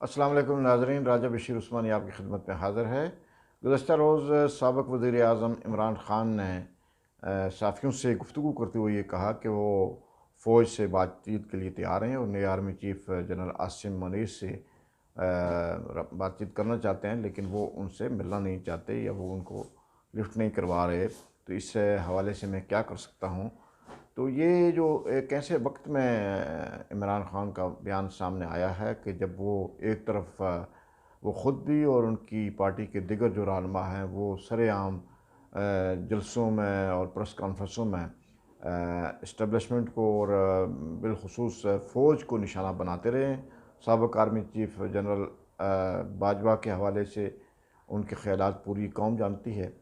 अस्सलाम वालेकुम नाज़रीन, राजा बशीर उस्मानी आपकी खिदमत में हाज़िर है। गुज़श्ता रोज़ साबिक़ वज़ीर आज़म इमरान ख़ान ने सहाफ़ियों से गुफ्तगू करते हुए ये कहा कि वो फ़ौज से बातचीत के लिए तैयार हैं और नए army chief general Asim Munir से बातचीत करना चाहते हैं, लेकिन वो उनसे मिलना नहीं चाहते या वो उनको लिफ्ट नहीं करवा रहे। तो इस हवाले से मैं क्या कर सकता हूँ? तो ये जो एक ऐसे वक्त में इमरान ख़ान का बयान सामने आया है कि जब वो एक तरफ वो ख़ुद भी और उनकी पार्टी के दिगर जो रहनुमा हैं वो सरेआम जलसों में और प्रेस कॉन्फ्रेंसों में इस्टेब्लिशमेंट को और बिलखुसूस फ़ौज को निशाना बनाते रहे। साबिक़ आर्मी चीफ़ जनरल बाजवा के हवाले से उनके ख़यालात पूरी कौम जानती है।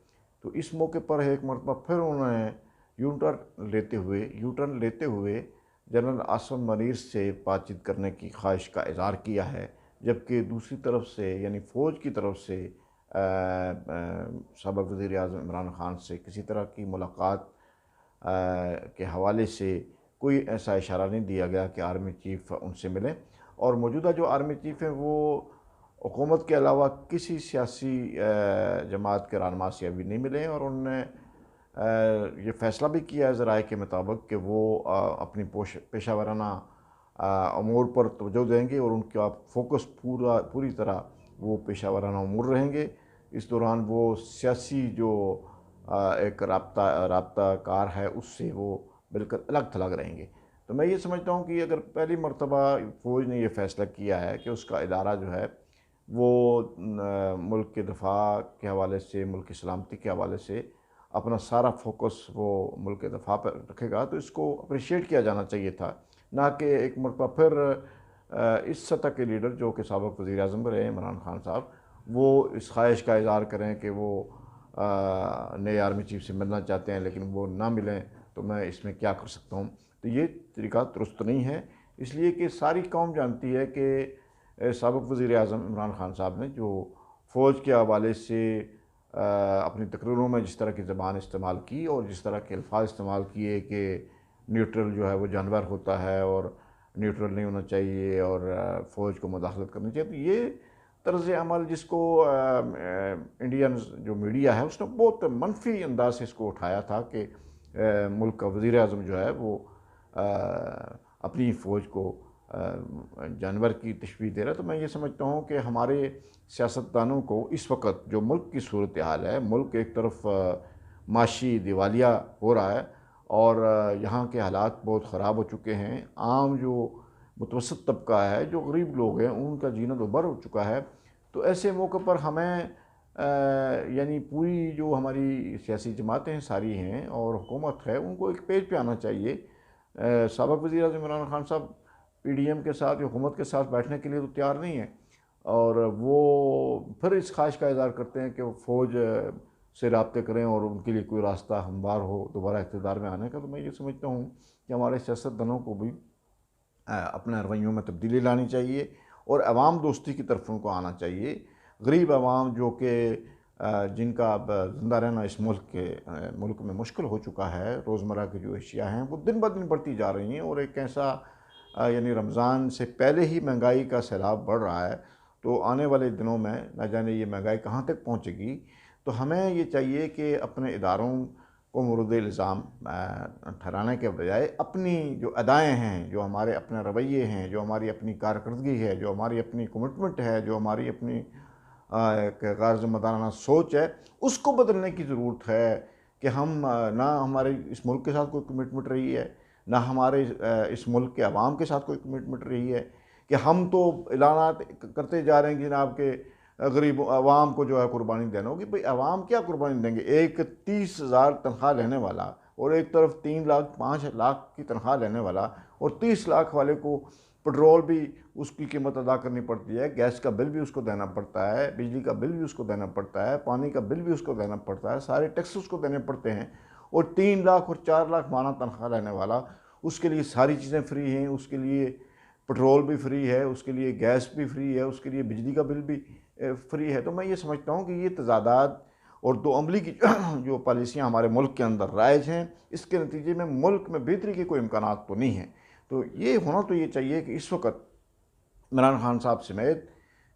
तो इस मौके पर एक मरतबा फिर उन्होंने यू टर्न लेते हुए जनरल आसिम मुनीर से बातचीत करने की ख्वाहिश का इज़हार किया है, जबकि दूसरी तरफ से यानी फ़ौज की तरफ से साबिक़ वज़ीर आज़म इमरान ख़ान से किसी तरह की मुलाकात के हवाले से कोई ऐसा इशारा नहीं दिया गया कि आर्मी चीफ़ उनसे मिलें। और मौजूदा जो आर्मी चीफ़ हैं वो हुकूमत के अलावा किसी सियासी जमात के रहनुमा से अभी नहीं मिले और उन्होंने ये फ़ैसला भी किया है ज़राए के मुताबिक कि वो अपनी पेशा वाराना अमूर पर तवज्जो देंगे और उनका फ़ोकस पूरी तरह वो पेशा वाराना अमूर रहेंगे। इस दौरान वो सियासी जो एक राब्ता कार है उससे वो बिल्कुल अलग थलग रहेंगे। तो मैं ये समझता हूँ कि अगर पहली मरतबा फ़ौज ने यह फ़ैसला किया है कि उसका इदारा जो है वो मुल्क के दफ़ा के हवाले से, मुल्क की सलामती के हवाले से अपना सारा फोकस वो मुल्क के दफ़ा पर रखेगा, तो इसको अप्रिशिएट किया जाना चाहिए था। ना कि एक मरतबा फिर इस सतह के लीडर जो कि साबिक़ वज़ीर आज़म रहे इमरान ख़ान साहब, वो इस ख्वाहिश का इज़हार करें कि वो नए आर्मी चीफ़ से मिलना चाहते हैं लेकिन वो ना मिलें, तो मैं इसमें क्या कर सकता हूँ? तो ये तरीका दुरुस्त नहीं है, इसलिए कि सारी कौम जानती है कि साबिक़ वज़ीर आज़म इमरान ख़ान साहब ने जो फ़ौज के हवाले से अपनी तकरीरों में जिस तरह की ज़बान इस्तेमाल की और जिस तरह के अल्फाज इस्तेमाल किए कि न्यूट्रल जो है वो जानवर होता है और न्यूट्रल नहीं होना चाहिए और फ़ौज को मुदाखलत करनी चाहिए, तो ये तर्ज़ अमल जिसको इंडियन जो मीडिया है उसने बहुत मनफी अंदाज से इसको उठाया था कि मुल्क का वज़ीर आज़म जो है वो अपनी फ़ौज को जानवर की तशबीह दे रहा है। तो मैं ये समझता हूँ कि हमारे सियासतदानों को इस वक्त जो मुल्क की सूरत हाल है, मुल्क एक तरफ माशी दिवालिया हो रहा है और यहाँ के हालात बहुत ख़राब हो चुके हैं। आम जो मुतवसत तबका है, जो गरीब लोग हैं, उनका जीना दुभर हो चुका है। तो ऐसे मौके पर हमें यानी पूरी जो हमारी सियासी जमातें सारी हैं और हुकूमत है, उनको एक पेज पे आना चाहिए। साबिक़ वज़ीर आज़म इमरान ख़ान साहब पीडीएम के साथ या हुकूमत के साथ बैठने के लिए तो तैयार नहीं है और वो फिर इस ख्वाहिश का इज़हार करते हैं कि वो फ़ौज से रब्ते करें और उनके लिए कोई रास्ता हमवार हो दोबारा इक़्तिदार में आने का। तो मैं ये समझता हूँ कि हमारे सियासतदानों को भी अपने रवैयों में तब्दीली लानी चाहिए और अवाम दोस्ती की तरफ उनको आना चाहिए। गरीब अवाम जो कि जिनका अब ज़िंदा रहना इस मुल्क में मुश्किल हो चुका है, रोज़मर्रा की जो अशिया हैं वो दिन ब दिन बढ़ती जा रही हैं और एक ऐसा यानी रमज़ान से पहले ही महंगाई का सैलाब बढ़ रहा है, तो आने वाले दिनों में न जाने ये महंगाई कहाँ तक पहुँचेगी। तो हमें ये चाहिए कि अपने इदारों को मोरद इल्ज़ाम ठहराने के बजाय अपनी जो अदाएँ हैं, जो हमारे अपने रवैये हैं, जो हमारी अपनी कारकर्दगी है, जो हमारी अपनी कमिटमेंट है, जो हमारी अपनी एक गैर ज़िम्मेदाराना सोच है, उसको बदलने की ज़रूरत है कि हम ना हमारे इस मुल्क के साथ कोई कमिटमेंट रही है, ना हमारे इस मुल्क के अवाम के साथ कोई कमिटमेंट रही है कि हम तो ऐलानात करते जा रहे हैं कि जनाब के गरीब अवाम को जो है कुर्बानी देना होगी। भाई अवाम क्या कुर्बानी देंगे? एक 30,000 तनख्वाह लेने वाला और एक तरफ 3 लाख 5 लाख की तनख्वाह लेने वाला और 30 लाख वाले को पेट्रोल भी उसकी कीमत अदा करनी पड़ती है, गैस का बिल भी उसको देना पड़ता है, बिजली का बिल भी उसको देना पड़ता है, पानी का बिल भी उसको देना पड़ता है, सारे टैक्स उसको देने पड़ते हैं। और 3 लाख और 4 लाख माना तनख्वाह लेने वाला, उसके लिए सारी चीज़ें फ्री हैं, उसके लिए पेट्रोल भी फ्री है, उसके लिए गैस भी फ्री है, उसके लिए बिजली का बिल भी फ्री है। तो मैं ये समझता हूँ कि ये तज़ादात और दो अमली की जो पॉलिसियाँ हमारे मुल्क के अंदर राइज हैं, इसके नतीजे में मुल्क में बेहतरी के कोई इम्कानात तो नहीं हैं। तो ये होना तो ये चाहिए कि इस वक्त इमरान ख़ान साहब समेत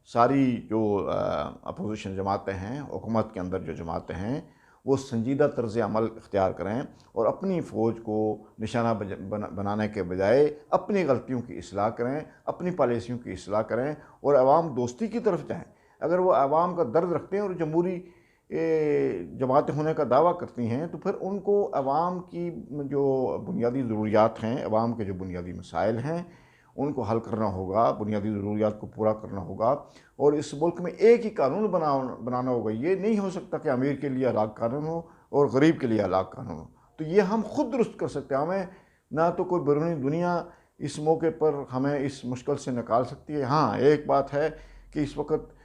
सारी जो अपोजिशन जमातें हैं, हुकूमत के अंदर जो जमातें हैं, वो संजीदा तर्ज़ अमल इख्तियार करें और अपनी फ़ौज को निशाना बनाने के बजाय अपनी गलतियों की इस्लाह करें, अपनी पॉलिसियों की इस्लाह करें और अवाम दोस्ती की तरफ जाएँ। अगर वो अवाम का दर्द रखते हैं और जमहूरी जमातें होने का दावा करती हैं, तो फिर उनको अवाम की जो बुनियादी ज़रूरियात हैं, अवाम के जो बुनियादी मसाइल हैं, उनको हल करना होगा, बुनियादी ज़रूरियात को पूरा करना होगा। और इस मुल्क में एक ही कानून बनाना होगा। ये नहीं हो सकता कि अमीर के लिए अलग कानून हो और गरीब के लिए अलग कानून हो। तो ये हम खुद दुरुस्त कर सकते हैं। हमें ना तो कोई बैरूनी दुनिया इस मौके पर हमें इस मुश्किल से निकाल सकती है। हाँ, एक बात है कि इस वक्त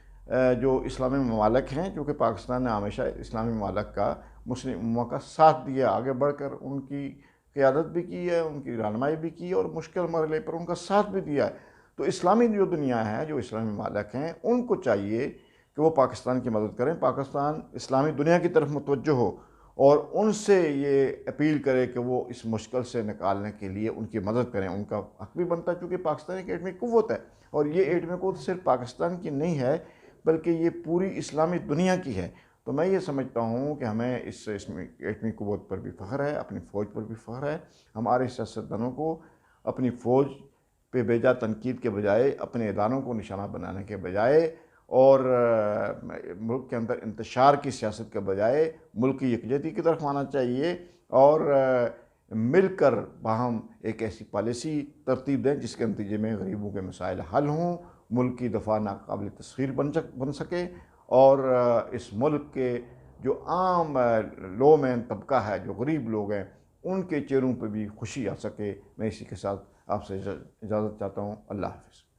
जो इस्लामी ममालिक हैं, क्योंकि पाकिस्तान ने हमेशा इस्लामी ममालिक का, मुस्लिम उम्मा का साथ दिया, आगे बढ़कर उनकी क़यादत भी की है, उनकी रहनुमाई भी की और मुश्किल मरहले पर उनका साथ भी दिया है। तो इस्लामी जो दुनिया है, जो इस्लामी ममालिक हैं, उनको चाहिए कि वो पाकिस्तान की मदद करें, पाकिस्तान इस्लामी दुनिया की तरफ मुतवज्जो हो और उनसे ये अपील करे कि वो इस मुश्किल से निकालने के लिए उनकी मदद करें। उनका हक भी बनता है, चूँकि पाकिस्तान एक एटमी क़ुव्वत है और ये एटमी क़ुव्वत सिर्फ पाकिस्तान की नहीं है, बल्कि ये पूरी इस्लामी दुनिया की है। तो मैं ये समझता हूँ कि हमें इसमें एटमी क़ुव्वत पर भी फ़ख्र है, अपनी फ़ौज पर भी फ़ख्र है। हमारे सियासतदानों को अपनी फ़ौज पे बेजा तनकीद के बजाय, अपने इदारों को निशाना बनाने के बजाय और मुल्क के अंदर इंतशार की सियासत के बजाय मुल्क की यकजहती की तरफ आना चाहिए और मिलकर बाहम एक ऐसी पॉलिसी तरतीब दें जिसके नतीजे में गरीबों के मसाइल हल हों, मुल्क की दफ़ा नाकाबिल तस्खीर बन सके और इस मुल्क के जो आम लो मैन तबका है, जो गरीब लोग हैं, उनके चेहरों पर भी खुशी आ सके। मैं इसी के साथ आपसे इजाज़त चाहता हूँ। अल्लाह हाफ़िज़।